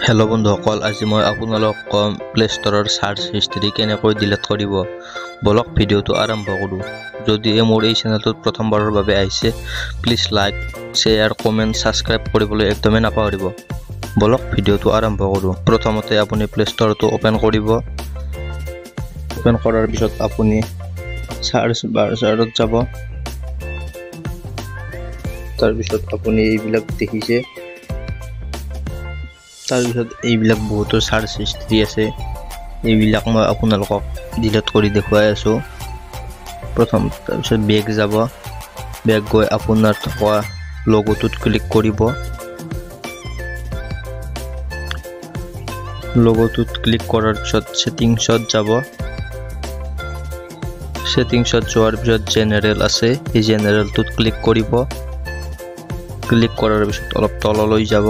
Hello' বন্ধুসকল, আজি মই আপোনালোকক প্লে ষ্টৰৰ সাৰ্চ হিষ্ট্ৰী কেনেকৈ ডিলিট কৰিব বলক ভিডিঅ'টো আৰম্ভ কৰোঁ। যদি মোৰ এই চেনেলটোত প্ৰথমবাৰৰ বাবে আহিছে, please like, share, comment, subscribe কৰিবলৈ একদমেই নাপাহৰিব। বলক ভিডিঅ'টো আৰম্ভ কৰোঁ। প্ৰথমতে আপুনি প্লে ষ্টৰটো ওপেন কৰিব। ওপেন কৰাৰ পিছত আপুনি সাৰ্চ বাৰত যাব। তাৰপিছত আপুনি এইবিলাক দেখিছে, তাৰপিছত এইবিলাক বহুতো সাৰ্চ হিষ্ট্ৰী আছে। এইবিলাক মই আপোনালোকক ডিলিট কৰি দেখুৱাই আছোঁ। তাৰপিছত বেক যাব। বেক গৈ আপোনাৰ থকা লগোটোত ক্লিক কৰিব। লগোটোত ক্লিক কৰাৰ পিছত ছেটিংছত যাব। ছেটিংছত যোৱাৰ পিছত জেনেৰেল আছে, এই জেনেৰেলটোত ক্লিক কৰিব। ক্লিক কৰাৰ পিছত অলপ তললৈ যাব।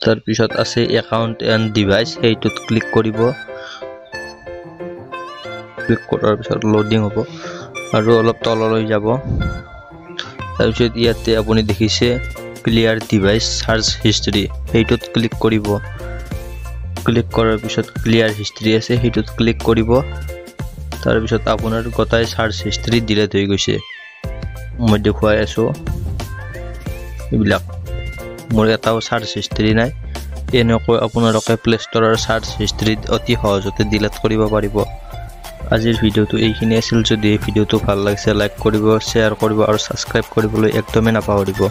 তাৰপিছত আছে একাউণ্ট এণ্ড ডিভাইচ, সেইটোত ক্লিক কৰিব। ক্লিক কৰাৰ পিছত লোডিং হ'ব আৰু অলপ তললৈ যাব। তাৰপিছত ইয়াতে আপুনি দেখিছে ক্লিয়াৰ ডিভাইচ সাৰ্চ হিষ্ট্ৰী, সেইটোত ক্লিক কৰিব। ক্লিক কৰাৰ পিছত ক্লিয়াৰ হিষ্ট্ৰী আছে, সেইটোত ক্লিক কৰিব। তাৰপিছত আপোনাৰ গোটাই সাৰ্চ হিষ্ট্ৰী ডিলিট হৈ গৈছে। মই দেখুৱাই আছোঁ, এইবিলাক মোৰ এটাও সাৰ্চ হিষ্ট্ৰী নাই। এনেকৈ আপোনালোকে প্লে ষ্টৰৰ সাৰ্চ হিষ্ট্ৰীত অতি সহজতে ডিলিট কৰিব পাৰিব। আজিৰ ভিডিঅ'টো এইখিনি আছিল। যদি এই ভিডিঅ'টো ভাল লাগিছে লাইক কৰিব, শ্বেয়াৰ কৰিব আৰু ছাবস্ক্ৰাইব কৰিবলৈ একদমেই নাপাহৰিব।